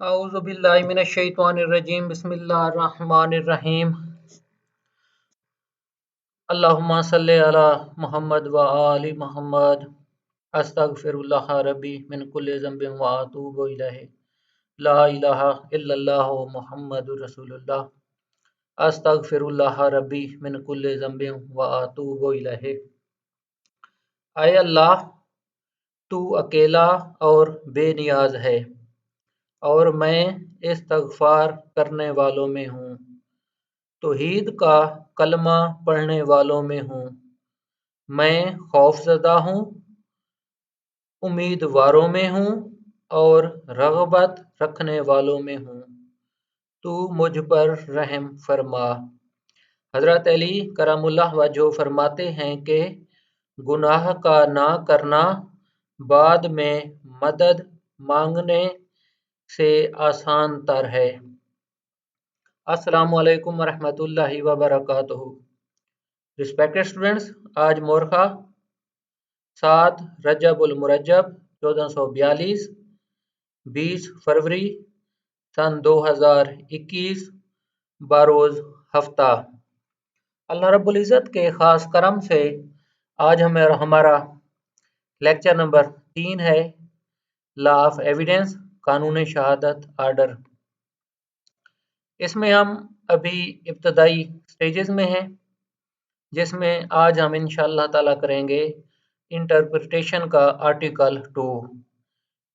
औज़ुबिल्लाहि मिनश्शैतानिर्रजीम बिस्मिल्लाहिर्रहमानिर्रहीम अल्लाहुम्मा सल्लि अला मुहम्मद व आलि मुहम्मद अस्तगफिरुल्लाह रब्बी मिन कुल्लि ज़ंबिन व अतूबु इलैहि ला इलाहा इल्लल्लाहु मुहम्मदुर रसूलुल्लाह अस्तगफिरुल्लाह रब्बी मिन कुल्लि ज़ंबिन व अतूबु इलैहि। आए अल्लाह, तू अकेला और बेनियाज है और मैं इस्तग़फ़ार करने वालों में हूँ, तौहीद का कलमा पढ़ने वालों में हूँ। मैं खौफज़दा हूँ, उम्मीदवारों में हूँ और रग़बत रखने वालों में हूँ। तू मुझ पर रहम फरमा। हज़रत अली करमुल्लाह वजह फरमाते हैं कि गुनाह का ना करना बाद में मदद मांगने से आसान तर है। अस्सलामु अलैकुम वरहमतुल्लाहि वबरकातुहू। रिस्पेक्टेड स्टूडेंट्स, आज मोरखा 7 रजबुल मुरज्जब 1442 20 फरवरी सन 2021 बारोज़ हफ्ता। अल्लाह रब्बुल इज़्ज़त के ख़ास करम से आज हमारा लेक्चर नंबर 3 है, लॉ ऑफ एविडेंस, कानून शहादत आर्डर। इसमें हम अभी इब्तदाई स्टेजेस में हैं, जिसमें आज हम इंशाअल्लाह ताला करेंगे इंटरप्रिटेशन का आर्टिकल 2।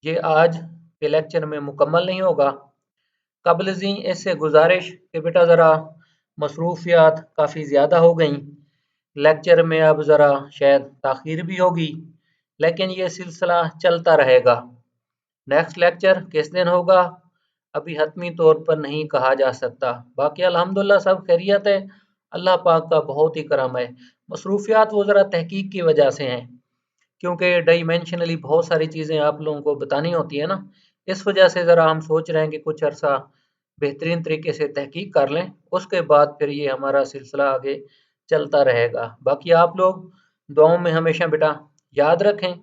ये आज के लेक्चर में मुकम्मल नहीं होगा। कबल ज़ी इससे गुजारिश कि बेटा ज़रा मसरूफियात काफ़ी ज़्यादा हो गई, लेक्चर में अब ज़रा शायद ताख़ीर भी होगी, लेकिन ये सिलसिला चलता रहेगा। नेक्स्ट लेक्चर किस दिन होगा अभी हतमी तौर पर नहीं कहा जा सकता। बाकी अल्हम्दुलिल्लाह सब खैरियत है, अल्लाह पाक का बहुत ही करम है। मसरूफियात वो ज़रा तहकीक की वजह से हैं, क्योंकि डाइमेंशनली बहुत सारी चीज़ें आप लोगों को बतानी होती है ना, इस वजह से ज़रा हम सोच रहे हैं कि कुछ अरसा बेहतरीन तरीके से तहकीक कर लें, उसके बाद फिर ये हमारा सिलसिला आगे चलता रहेगा। बाकी आप लोग दुआओं में हमेशा बेटा याद रखें,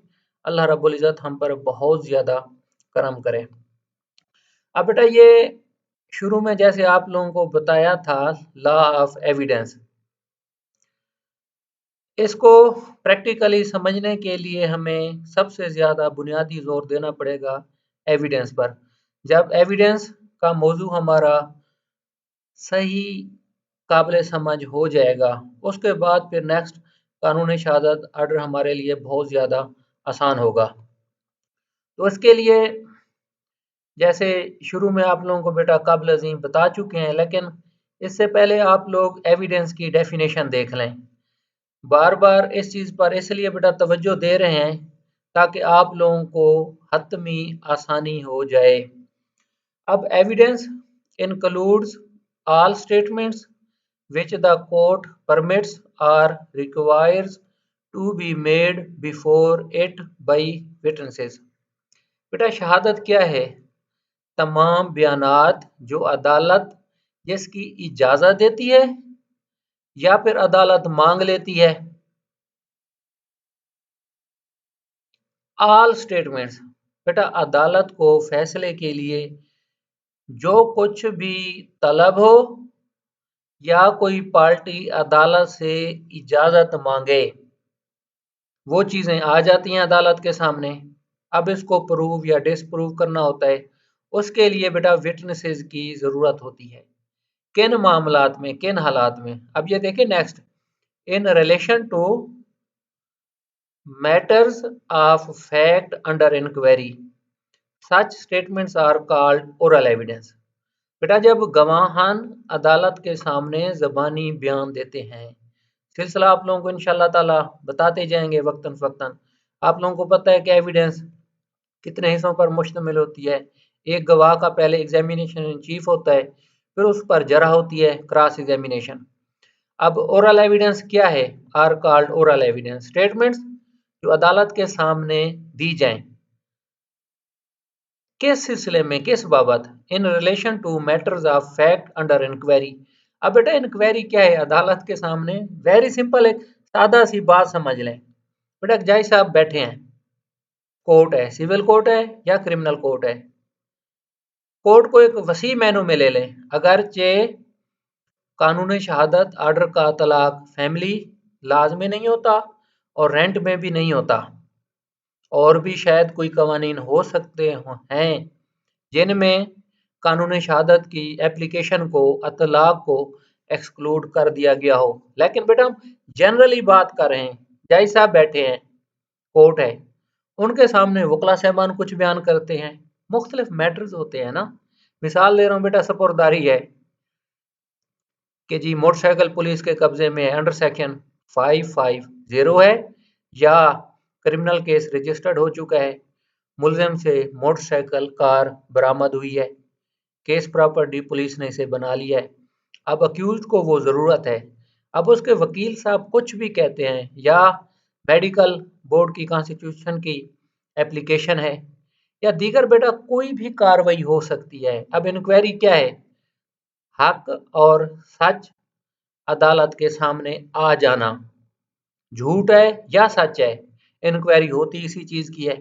अल्लाह रब्बुल इज़्ज़त हम पर बहुत ज़्यादा करम करे। अब बेटा ये शुरू में जैसे आप लोगों को बताया था लॉ ऑफ एविडेंस, इसको प्रैक्टिकली समझने के लिए हमें सबसे ज़्यादा बुनियादी जोर देना पड़ेगा एविडेंस पर। जब एविडेंस का मौजू हमारा सही काबिल समझ हो जाएगा, उसके बाद फिर नेक्स्ट कानून शहादत आर्डर हमारे लिए बहुत ज़्यादा आसान होगा। तो इसके लिए जैसे शुरू में आप लोगों को बेटा काबिल अज़ीम बता चुके हैं, लेकिन इससे पहले आप लोग एविडेंस की डेफिनेशन देख लें। बार बार इस चीज़ पर इसलिए बेटा तवज्जो दे रहे हैं ताकि आप लोगों को हतमी आसानी हो जाए। अब evidence includes all statements which the court permits or requires to be made before it by witnesses। बेटा शहादत क्या है? तमाम बयानात जो अदालत जिसकी इजाज़त देती है या फिर अदालत मांग लेती है। ऑल स्टेटमेंट्स, बेटा अदालत को फैसले के लिए जो कुछ भी तलब हो या कोई पार्टी अदालत से इजाज़त मांगे, वो चीज़ें आ जाती हैं अदालत के सामने। अब इसको प्रूव या डिसप्रूव करना होता है, उसके लिए बेटा विटनेसेस की ज़रूरत होती है। किन मामलात में, किन हालात में? अब ये देखें next, in relation to matters of fact under inquiry such statements are called oral evidence. बेटा जब गवाहान अदालत के सामने ज़बानी बयान देते हैं, सिलसिला आप लोगों को इंशाल्लाह ताला बताते जाएंगे वक्तन फ़क्तन। आप लोगों को पता है कि एविडेंस कितने हिस्सों पर मुश्तमिल होती है। एक गवाह का पहले एग्जामिनेशन इन चीफ होता है, फिर उस पर जरा होती है क्रॉस एग्जामिनेशन। अब ओरल एविडेंस क्या है? Are called oral evidence statements जो अदालत के सामने दी जाएं। किस सिलसिले में, किस बाबत? In relation to matters of fact under inquiry. अब बेटा इंक्वायरी क्या है? अदालत के सामने वेरी सिंपल एक सादा सी बात समझ लें। बेटा जज साहब बैठे हैं, कोर्ट है, सिविल कोर्ट है या क्रिमिनल कोर्ट है। कोर्ट को एक वसी मैनू में ले लें, अगरचे कानून शहादत आर्डर का तलाक फैमिली लाज में नहीं होता और रेंट में भी नहीं होता, और भी शायद कोई कवानीन हो सकते हैं जिनमें कानून शहादत की एप्लीकेशन को अतलाक को एक्सक्लूड कर दिया गया हो। लेकिन बेटा हम जनरली बात कर रहे हैं, जज साहब बैठे हैं, कोर्ट है, उनके सामने वकला साहबान कुछ बयान करते हैं, मुख्तलिफ मैटर्स होते हैं ना। मिसाल दे रहा हूँ बेटा, सपुर्दारी है कि जी मोटरसाइकिल पुलिस के कब्जे में है, अंडर सेक्शन 550 है, या क्रिमिनल केस रजिस्टर्ड हो चुका है, मुलजिम से मोटरसाइकिल कार बरामद हुई है, केस प्रॉपर्टी पुलिस ने इसे बना लिया है, अब अक्यूज को वो ज़रूरत है, अब उसके वकील साहब कुछ भी कहते हैं, या मेडिकल बोर्ड की कॉन्स्टिट्यूशन की एप्लीकेशन है, या दीगर बेटा कोई भी कार्रवाई हो सकती है। अब इंक्वायरी क्या है? हक और सच अदालत के सामने आ जाना, झूठ है या सच है, इंक्वायरी होती इसी चीज की है।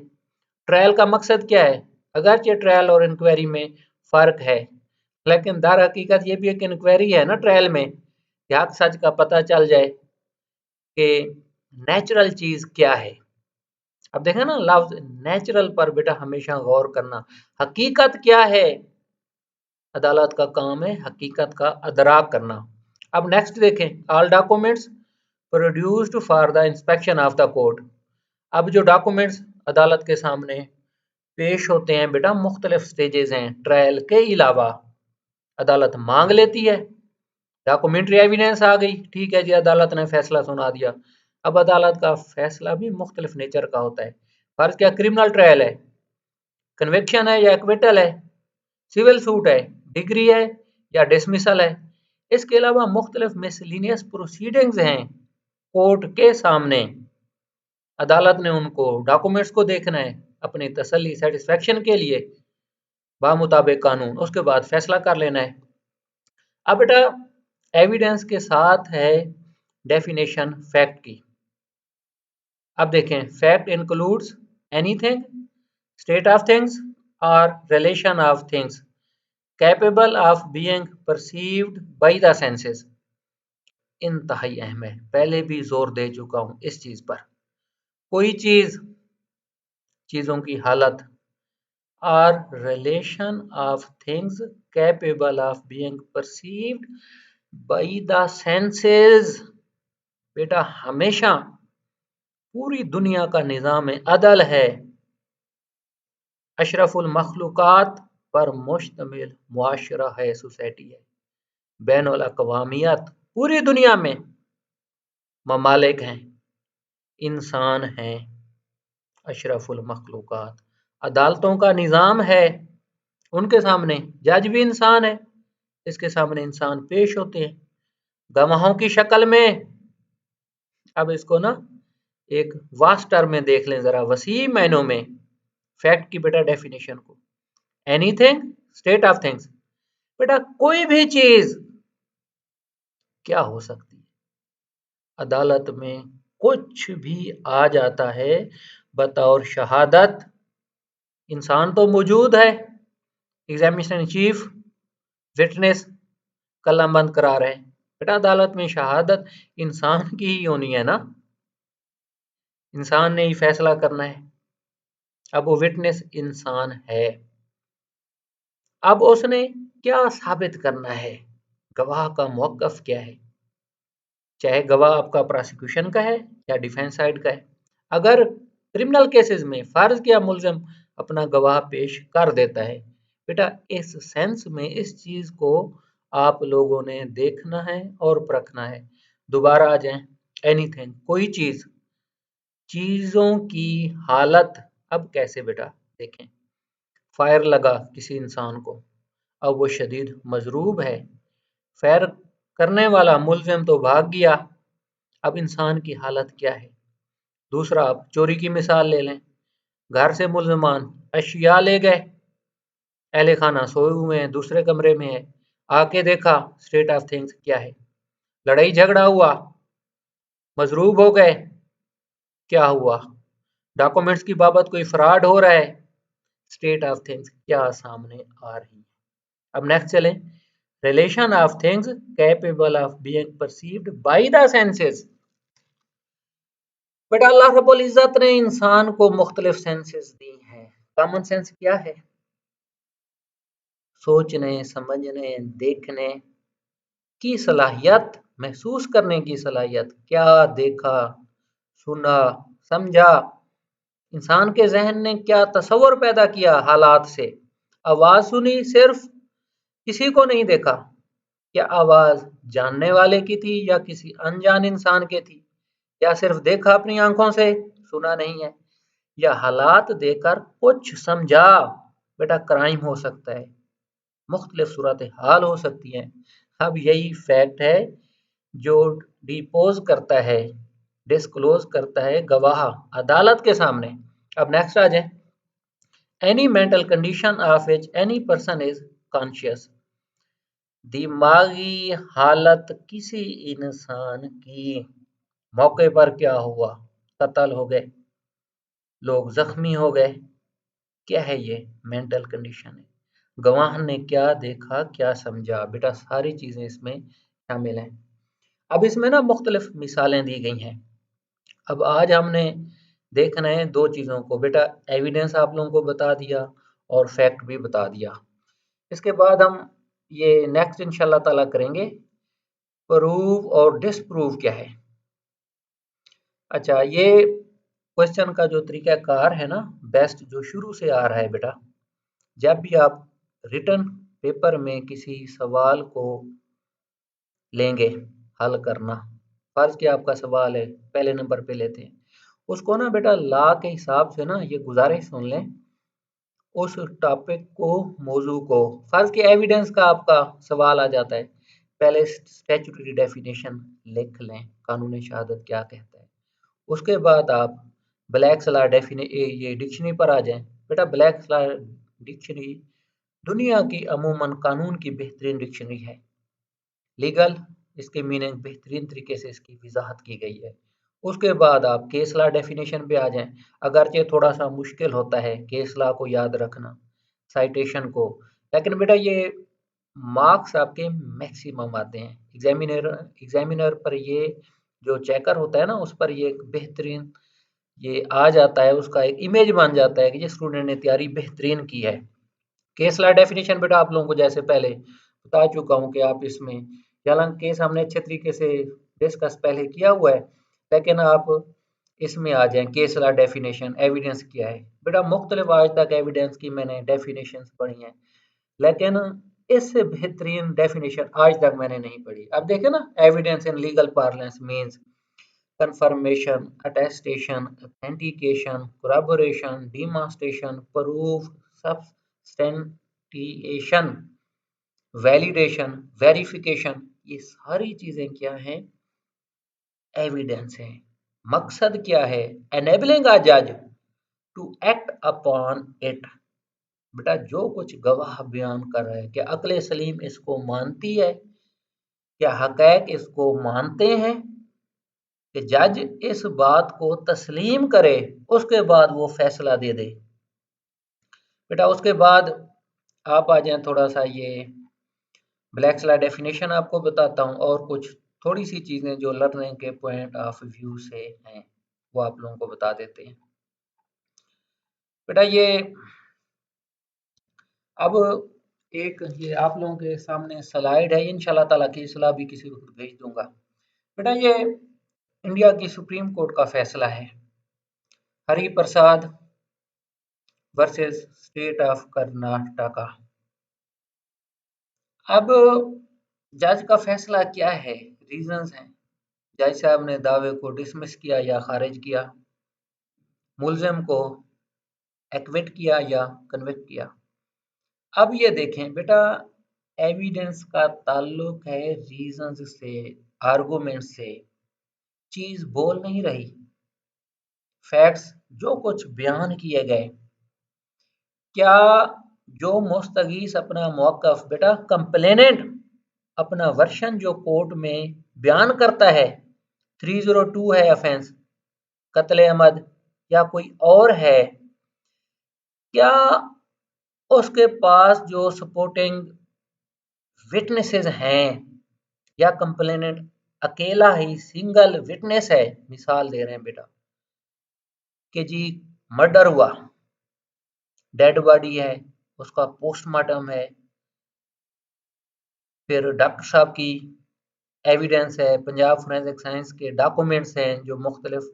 ट्रायल का मकसद क्या है? अगरचे ट्रायल और इंक्वायरी में फर्क है, लेकिन दर हकीकत ये भी एक इंक्वायरी है ना ट्रायल में, कि हक सच का पता चल जाए कि नेचुरल चीज क्या है। अब देखें ना लफ्ज नेचुरल पर बेटा हमेशा गौर करना, हकीकत क्या है, अदालत का काम है हकीकत का अदराक करना। अब नेक्स्ट देखें, all documents produced for the inspection of the court. अब जो डॉक्यूमेंट्स अदालत के सामने पेश होते हैं बेटा, मुख्तलिफ स्टेजेस हैं, ट्रायल के अलावा अदालत मांग लेती है, डॉक्यूमेंट्री एविडेंस आ गई, ठीक है जी, अदालत ने फैसला सुना दिया। अब अदालत का फैसला भी मुख्तलिफ नेचर का होता है, फर्ज क्या क्रिमिनल ट्रायल है, कन्विक्शन है या एक्विटल है, सिविल सूट है, डिग्री है या डिसमिसल है। इसके अलावा मुख्तलिफ मिसलिनियस प्रोसीडिंग्स हैं कोर्ट के सामने, अदालत ने उनको डॉक्यूमेंट्स को देखना है अपनी तसल्ली सेटिस्फेक्शन के लिए बामुताबिक कानून, उसके बाद फैसला कर लेना है। अब बेटा एविडेंस के साथ है डेफिनेशन फैक्ट की। अब देखें, fact includes anything, state of things और relation of things capable of being perceived by the senses. इंतहाई अहम है, पहले भी जोर दे चुका हूं इस चीज पर। कोई चीज, चीजों की हालत, और relation of things capable of being perceived by the senses, बेटा हमेशा पूरी दुनिया का निजाम अदल है, अशरफुल मखलूकात पर मुश्तमिल मुआशरा है, सोसाइटी है, बैनुल अक़वामियत, पूरी दुनिया में ममालिक हैं, इंसान हैं, अशरफुल मखलूकात, अदालतों का निज़ाम है, उनके सामने जज भी इंसान है, इसके सामने इंसान पेश होते हैं गवाहों की शक्ल में। अब इसको ना एक वास्ट टर्म में देख लें जरा, वसी मायनों में फैक्ट की बेटा डेफिनेशन को, एनीथिंग, स्टेट ऑफ थिंग्स, बेटा कोई भी चीज क्या हो सकती है, अदालत में कुछ भी आ जाता है बतौर शहादत, इंसान तो मौजूद है, एग्जामिनेशन चीफ विटनेस कलमबंद करा रहे हैं, बेटा अदालत में शहादत इंसान की ही होनी है ना, इंसान ने ही फैसला करना है। अब वो विटनेस इंसान है, अब उसने क्या साबित करना है, गवाह का मौकफ क्या है, चाहे गवाह आपका प्रोसिक्यूशन का है या डिफेंस साइड का है। अगर क्रिमिनल केसेस में फर्ज किया मुलजिम अपना गवाह पेश कर देता है, बेटा इस सेंस में इस चीज को आप लोगों ने देखना है और परखना है। दोबारा आ जाएं, एनीथिंग, कोई चीज, चीजों की हालत। अब कैसे बेटा देखें, फायर लगा किसी इंसान को, अब वो शदीद मजरूब है, फायर करने वाला मुलजिम तो भाग गया, अब इंसान की हालत क्या है। दूसरा, आप चोरी की मिसाल ले लें, घर से मुलजमान अशिया ले गए, अहले खाना सोए हुए हैं, दूसरे कमरे में है, आके देखा, स्टेट ऑफ थिंग्स क्या है, लड़ाई झगड़ा हुआ, मजरूब हो गए, क्या हुआ, डॉक्यूमेंट्स की बाबत कोई फ्रॉड हो रहा है, स्टेट ऑफ थिंग्स क्या सामने आ रही है। अब नेक्स्ट चलें, relation of things capable of being perceived by the senses. बेटा अल्लाह रब्बुल इज्जत ने इंसान को मुख्तलिफ सेंसेस दी हैं। कॉमन सेंस क्या है? सोचने, समझने, देखने की सलाहियत, महसूस करने की सलाहियत। क्या देखा, सुना, समझा, इंसान के जहन ने क्या तस्वर पैदा किया हालात से। आवाज सुनी, सिर्फ किसी को नहीं देखा, क्या आवाज जानने वाले की थी या किसी अनजान इंसान के थी, या सिर्फ देखा अपनी आंखों से, सुना नहीं है, या हालात देखकर कुछ समझा। बेटा क्राइम हो सकता है, मुख्तलिफ सूरत हाल हो सकती हैं। अब यही फैक्ट है जो डिपोज करता है, डिस्क्लोज करता है गवाह अदालत के सामने। अब नेक्स्ट आ जाए, any mental condition of which any person is conscious. दिमागी हालत किसी इंसान की, मौके पर क्या हुआ, कत्ल हो गए, लोग जख्मी हो गए, क्या है ये? मेंटल कंडीशन है। गवाह ने क्या देखा, क्या समझा, बेटा सारी चीजें इसमें शामिल हैं। अब इसमें ना मुख्तलिफ मिसालें दी गई हैं। अब आज हमने देखना है दो चीज़ों को। बेटा एविडेंस आप लोगों को बता दिया और फैक्ट भी बता दिया। इसके बाद हम ये नेक्स्ट इंशाल्लाह ताला करेंगे, प्रूव और डिसप्रूव क्या है। अच्छा, ये क्वेश्चन का जो तरीकाकार है ना, बेस्ट जो शुरू से आ रहा है बेटा, जब भी आप रिटन पेपर में किसी सवाल को लेंगे हल करना, फर्ज किया आपका सवाल है, पहले नंबर पे लेते हैं उसको ना बेटा, लॉ के हिसाब से ना ये गुजारिश सुन लें, उस टॉपिक को, मौजू को, फर्ज के एविडेंस का आपका सवाल आ जाता है, पहले स्टैट्यूटरी डेफिनेशन लिख लें, कानून शहादत क्या कहता है। उसके बाद आप ब्लैक लॉ ये डिक्शनरी पर आ जाएं। बेटा ब्लैक लॉ डिक्शनरी दुनिया की अमूमन कानून की बेहतरीन डिक्शनरी है। लीगल, इसके मीनिंग बेहतरीन तरीके से इसकी वजाहत की गई है। उसके बाद आप केस लॉ डेफिनेशन पे आ जाएं, अगरचे थोड़ा सा मुश्किल होता है केस लॉ को याद रखना, साइटेशन को, लेकिन बेटा ये मार्क्स आपके मैक्सिमम आते हैं। एग्जामिनर पर ये जो चेकर होता है ना, उस पर ये एक बेहतरीन ये आ जाता है, उसका एक इमेज बन जाता है कि ये स्टूडेंट ने तैयारी बेहतरीन की है। केस लॉ डेफिनेशन बेटा आप लोगों को जैसे पहले बता चुका हूँ कि आप इसमें, हालांकि केस हमने अच्छे तरीके से डिस्कस पहले किया हुआ है, लेकिन आप इसमें आ जाएं, केस लॉ डेफिनेशन, एविडेंस क्या है। बेटा मुख्तलिफ आज तक एविडेंस की मैंने डेफिनेशन पढ़ी हैं, लेकिन इससे बेहतरीन डेफिनेशन आज तक मैंने नहीं पढ़ी। अब देखें ना, evidence in legal parlance means confirmation, attestation, authentication, corroboration, demonstration, proof, substantiation, validation, verification, ये सारी चीजें क्या हैं? एविडेंस है। मकसद क्या है? एनेबलिंग अ जज टू एक्ट अपॉन इट। बेटा जो कुछ गवाह बयान कर रहे हैं, क्या अक्ल सलीम इसको मानती है, क्या हकैक इसको मानते हैं, कि जज इस बात को तस्लीम करे, उसके बाद वो फैसला दे दे। बेटा उसके बाद आप आ जाएं, थोड़ा सा ये ब्लैक लॉ डेफिनेशन आपको बताता हूँ, और कुछ थोड़ी सी चीज़ें जो लर्निंग के पॉइंट ऑफ व्यू से हैं वो आप लोगों को बता देते हैं। बेटा ये अब एक ये आप लोगों के सामने स्लाइड है, इंशाल्लाह ताला की सलाह भी किसी वक्त भेज दूंगा। बेटा ये इंडिया की सुप्रीम कोर्ट का फैसला है, Hari Prasad versus state of Karnataka. अब जज का फैसला क्या है, रीजंस हैं। जज साहब ने दावे को डिसमिस किया या खारिज किया, मुलजिम को एक्विट किया या कन्विक्ट किया। अब ये देखें बेटा, एविडेंस का ताल्लुक है रीजंस से, आर्गुमेंट से। चीज बोल नहीं रही, फैक्ट्स जो कुछ बयान किए गए, क्या जो मुस्तगीस अपना मौकफ, बेटा कंप्लेनेंट अपना वर्शन जो कोर्ट में बयान करता है, 302 है ऑफेंस, कत्ले अमद या कोई और है, क्या उसके पास जो सपोर्टिंग विटनेसेस हैं या कंप्लेनेंट अकेला ही सिंगल विटनेस है, मिसाल दे रहे हैं बेटा कि जी मर्डर हुआ, डेड बॉडी है, उसका पोस्टमार्टम है, फिर डॉक्टर साहब की एविडेंस है, पंजाब फोरेंसिक साइंस के डॉक्यूमेंट्स हैं जो मुख्तलिफ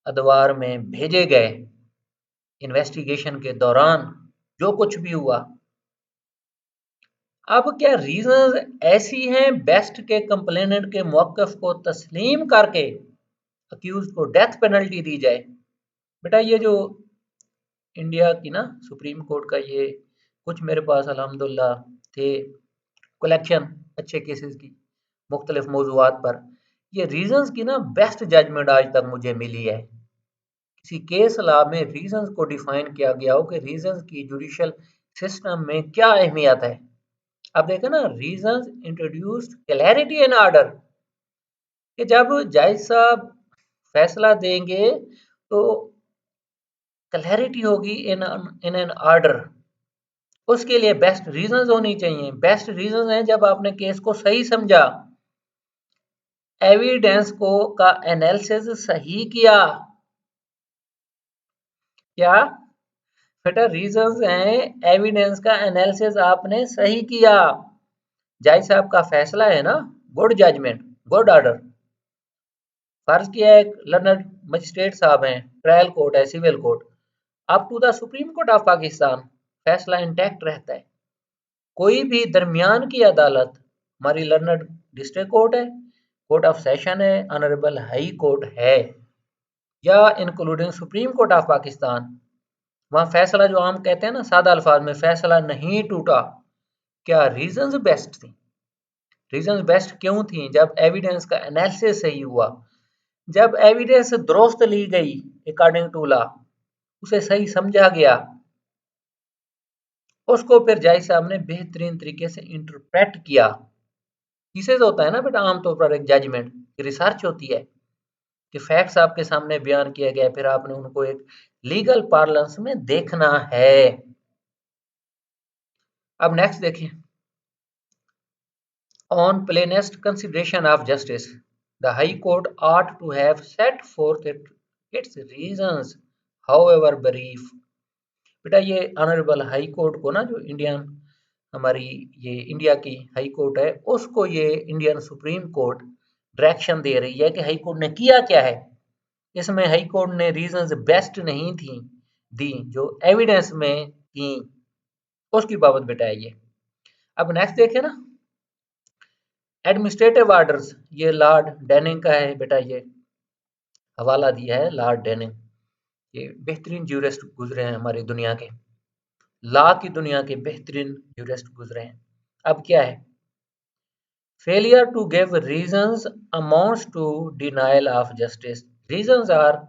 अदवार में भेजे गए इन्वेस्टिगेशन के दौरान, जो कुछ भी हुआ। अब क्या रीजंस ऐसी हैं बेस्ट के कंप्लेनेंट के मौक़िफ़ को तस्लीम करके अक्यूज को डेथ पेनल्टी दी जाए? बेटा ये जो इंडिया की ना सुप्रीम कोर्ट का ये कुछ मेरे पास अल्हम्दुलिल्लाह थे कलेक्शन अच्छे केसेस की मुख्तलिफ मौज़ूआत पर, ये रीजंस की ना बेस्ट जजमेंट आज तक मुझे मिली है। किसी केस लॉ में रीजंस को डिफाइन किया गया हो कि रीजंस की जुडिशियल सिस्टम में क्या अहमियत है। अब देखें ना, reasons introduced clarity and order, कि जब जज साहब फैसला देंगे तो क्लैरिटी होगी इन एन ऑर्डर, उसके लिए बेस्ट रीजंस होनी चाहिए। बेस्ट रीजंस हैं जब आपने केस को सही समझा, एविडेंस को का एनालिसिस सही किया। क्या बेटा रीजंस हैं, एविडेंस का एनालिसिस आपने सही किया। जज साहब का फैसला है ना, गुड जजमेंट, गुड ऑर्डर। फर्ज किया है लर्नड मजिस्ट्रेट साहब हैं, ट्रायल कोर्ट है, civil court, up to the Supreme Court of Pakistan, फैसला इंटैक्ट रहता है। कोई भी दरमियान की अदालत, हमारी लर्नड डिस्ट्रिक्ट कोर्ट है, कोर्ट ऑफ सेशन है, ऑनरेबल हाई कोर्ट है, या including supreme Court of Pakistan, वहाँ फैसला जो हम कहते हैं ना सादा अल्फाज में, फैसला नहीं टूटा। क्या रीजंस बेस्ट थी? रीजंस बेस्ट क्यों थी? जब एविडेंस का एनालिसिस सही हुआ, जब एविडेंस दुरुस्त ली गई अकॉर्डिंग टू लॉ, उसे सही समझा गया, उसको फिर जज साहब ने बेहतरीन तरीके से इंटरप्रेट किया। थीसिस होता है ना बेटा आमतौर पर एक जजमेंट की रिसर्च होती है कि फैक्ट्स आपके सामने बयान किया गया, फिर आपने उनको एक लीगल पार्लेंस में देखना है। अब नेक्स्ट देखें, on plainest consideration of justice, the High Court ought to have set forth its reasons, however brief। बेटा ये ऑनरेबल हाई कोर्ट को ना, जो इंडियन हमारी ये इंडिया की हाई कोर्ट है, उसको ये इंडियन सुप्रीम कोर्ट डायरेक्शन दे रही है कि हाई कोर्ट ने किया क्या है। इसमें हाई कोर्ट ने रीजंस बेस्ट नहीं थी दी जो एविडेंस में थी, उसकी बाबत बेटा है ये। अब नेक्स्ट देखें ना, एडमिनिस्ट्रेटिव ऑर्डर्स, ये लॉर्ड डेनिंग का है बेटा, ये हवाला दिया है लॉर्ड डेनिंग, ये बेहतरीन ज्यूरिस्ट गुजरे हैं हमारी दुनिया के, लॉ की दुनिया के बेहतरीन ज्यूरिस्ट गुजरे हैं। अब क्या है, failure to give reasons amounts to denial of justice. Reasons are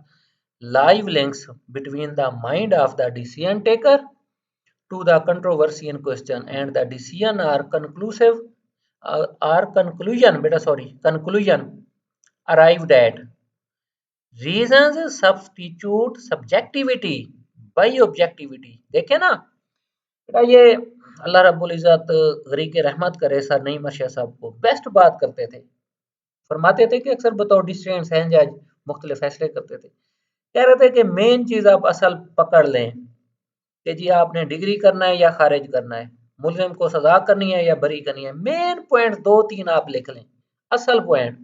live links between the mind of the decision taker to the controversy in question and the decision or conclusive or conclusion beta sorry conclusion arrived at। reasons substitute subjectivity by objectivity। देखे ना बेटा, ये अल्लाह रब्बुल इज़्ज़त गरीक रहमत करे sir Naeem Arshad साहब को, बेस्ट बात करते थे। फरमाते थे कि अक्सर बतौर डिसीजन सहन जज मुख्तलिफ फैसले करते थे, कह रहे थे कि मेन चीज़ आप असल पकड़ लें कि जी आपने डिग्री करना है या खारिज करना है, मुल्जिम को सजा करनी है या बरी करनी है। मेन पॉइंट 2-3 आप लिख लें, असल पॉइंट,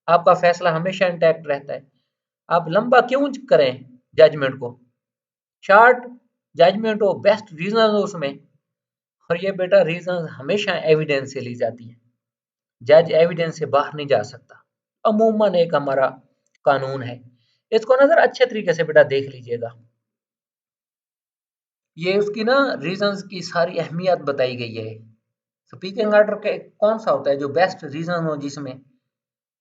आपका फैसला हमेशा इंटैक्ट रहता है। आप लंबा क्यों करें जजमेंट को, शॉर्ट जजमेंट हो, बेस्ट रीजन हो उसमें। और ये बेटा रीजन हमेशा एविडेंस से ली जाती है, जज एविडेंस से बाहर नहीं जा सकता, अमूमन एक हमारा कानून है। इसको ना जरा अच्छे तरीके से बेटा देख लीजिएगा, ये उसकी ना रीजंस की सारी अहमियत बताई गई है। स्पीकिंग ऑर्डर के कौन सा होता है जो बेस्ट रीजन हो, जिसमें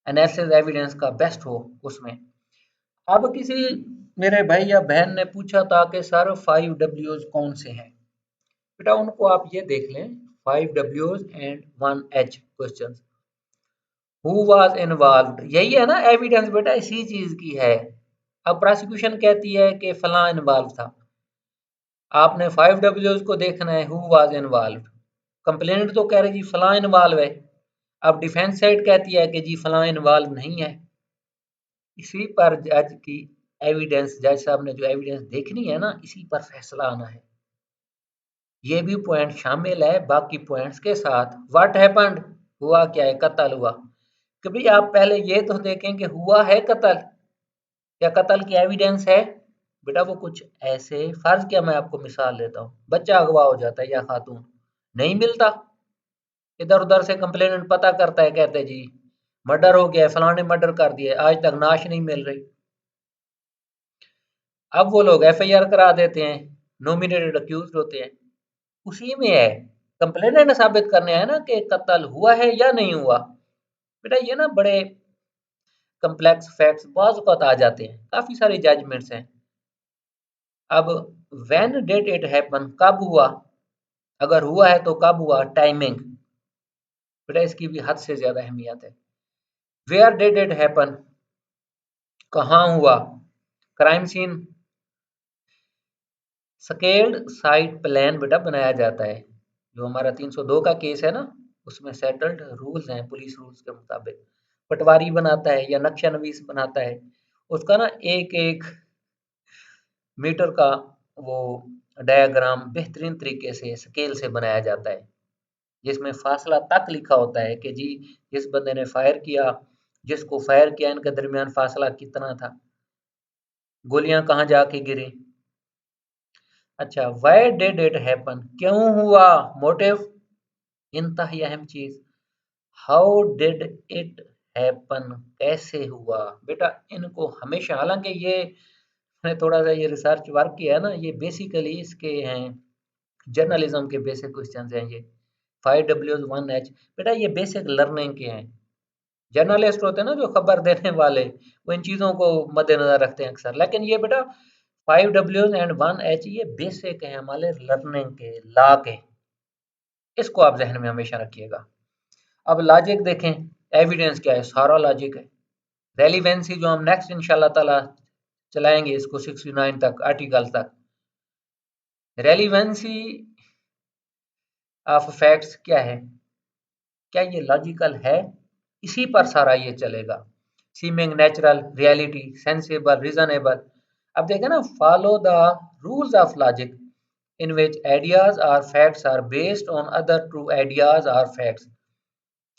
एनालिसिस एविडेंस का बेस्ट हो उसमें। अब किसी मेरे भाई या बहन ने पूछा था कि सर 5 W's कौन से हैं, बेटा उनको आप ये देख लें, 5 W's and 1 H question. Who was involved, यही है ना एविडेंस बेटा, इसी चीज की है। अब प्रोसिक्यूशन कहती है कि फलां इन्वॉल्व था, आपने 5 W's को देखना है, हु वाज इन्वॉल्व्ड, कंप्लेनेंट तो कह रहे जी फलां इन्वॉल्व है, अब डिफेंस साइड कहती है कि जी फलां इन्वॉल्व नहीं है। इसी पर जज की एविडेंस, जज साहब ने जो एविडेंस देखनी है ना, इसी पर फैसला आना है। ये भी पॉइंट शामिल है बाकी पॉइंट्स के साथ। व्हाट हैपेंड, हुआ क्या है, कत्ल हुआ। कि भाई आप पहले ये तो देखें कि हुआ है कत्ल, क्या कत्ल की एविडेंस है। बेटा वो कुछ ऐसे फर्ज, क्या मैं आपको मिसाल देता हूँ, बच्चा अगवा हो जाता है या खातून, नहीं मिलता, इधर उधर से कंप्लेनेंट पता करता है, कहते हैं जी मर्डर हो गया, फलाने मर्डर कर दिया, आज तक नाश नहीं मिल रही। अब वो लोग एफआईआर करा देते हैं, नॉमिनेटेड अक्यूज होते हैं, उसी में है, कंप्लेनेंट साबित करने है ना कि कत्ल हुआ है या नहीं हुआ। बेटा ये ना बड़े कम्प्लेक्स फैक्ट्स बाज़ औक़ात आ जाते हैं, काफ़ी सारे जजमेंट्स हैं। अब व्हेन डिड इट हैपन, कब हुआ, अगर हुआ है तो कब हुआ, टाइमिंग, बेटा इसकी भी हद से ज़्यादा अहमियत है। वेयर डिड इट हैपन, कहाँ हुआ, crime scene, scaled site plan बेटा बनाया जाता है। जो हमारा 302 का केस है ना, उसमें सेटल्ड रूल्स हैं पुलिस रूल्स के मुताबिक। पटवारी बनाता है या नक्शा नवीस बनाता है, उसका ना एक एक मीटर का वो डायग्राम बेहतरीन तरीके से स्केल से बनाया जाता है, जिसमें फासला तक लिखा होता है कि जी जिस बंदे ने फायर किया, जिसको फायर किया, इनके दरमियान फासला कितना था, गोलियां कहाँ जाके गिरी। अच्छा, व्हाई डिड इट हैपन, क्यों हुआ, मोटिव, इंतहाई अहम चीज। हाउ डिड इट हैपन, कैसे हुआ। बेटा इनको हमेशा, हालांकि ये मैंने थोड़ा सा ये रिसर्च वर्क किया है ना, ये बेसिकली इसके हैं जर्नलिज्म के बेसिक क्वेश्चंस हैं ये, 5W1H। बेटा ये बेसिक लर्निंग के हैं। जर्नलिस्ट होते हैं ना जो खबर देने वाले, वो इन चीज़ों को मद्देनजर रखते हैं अक्सर, लेकिन ये बेटा 5W1H ये बेसिक है हमारे लर्निंग के, ला के, इसको आप जहन में हमेशा रखिएगा। अब लॉजिक देखें, एविडेंस क्या है, सारा लॉजिक है। रेलिवेंसी जो हम नेक्स्ट इंशाल्लाह ताला चलाएंगे इसको 69 तक आर्टिकल तक, रेलिवेंसी ऑफ फैक्ट्स क्या है, क्या ये लॉजिकल है, इसी पर सारा ये चलेगा। Seeming natural, reality, sensible, reasonable. अब देखें ना, follow the rules of logic in which ideas और facts are based on other true ideas और फैक्ट्स,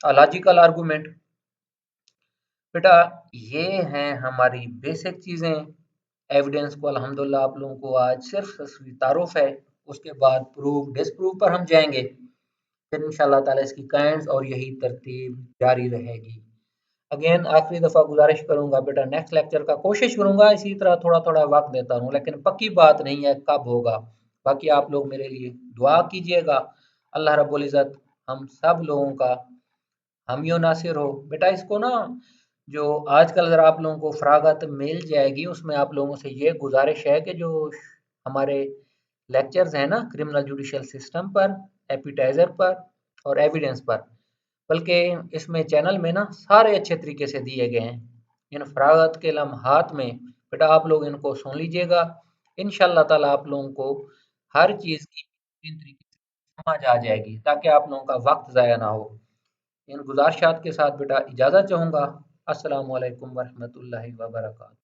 अ लॉजिकल आर्गुमेंट। बेटा ये हैं हमारी बेसिक चीज़ें। एविडेंस को अल्हम्दुलिल्लाह आप लोगों को आज सिर्फ तारुफ है, उसके बाद प्रूफ डिसप्रूफ पर हम जाएंगे, फिर इंशाल्लाह ताला इसकी काइंड्स और यही तरतीब जारी रहेगी। अगेन आखिरी दफ़ा गुजारिश करूंगा बेटा, नेक्स्ट लेक्चर का कोशिश करूंगा इसी तरह थोड़ा थोड़ा वक्त देता रहूं, लेकिन पक्की बात नहीं है कब होगा। बाकी आप लोग मेरे लिए दुआ कीजिएगा, अल्लाह रब्बुल इज़्ज़त हम सब लोगों का हमियो नासिर हो। बेटा इसको ना, जो आजकल अगर आप लोगों को फरागत मिल जाएगी, उसमें आप लोगों से ये गुजारिश है कि जो हमारे लेक्चर्स हैं ना क्रिमिनल जुडिशियल सिस्टम पर, एपिटाइजर पर और एविडेंस पर, बल्कि इसमें चैनल में ना सारे अच्छे तरीके से दिए गए हैं। इन फरागत के लम्हात में बेटा आप लोग इनको सुन लीजिएगा, इंशाल्लाह ताला आप लोगों को हर चीज़ की बेहतरीन तरीके से समझ आ जाएगी, ताकि आप लोगों का वक्त ज़ाया ना हो। इन गुजारिशात के साथ बेटा इजाज़त चाहूँगा। अस्सलामु अलैकुम वरहमतुल्लाहि वबरकातुहू।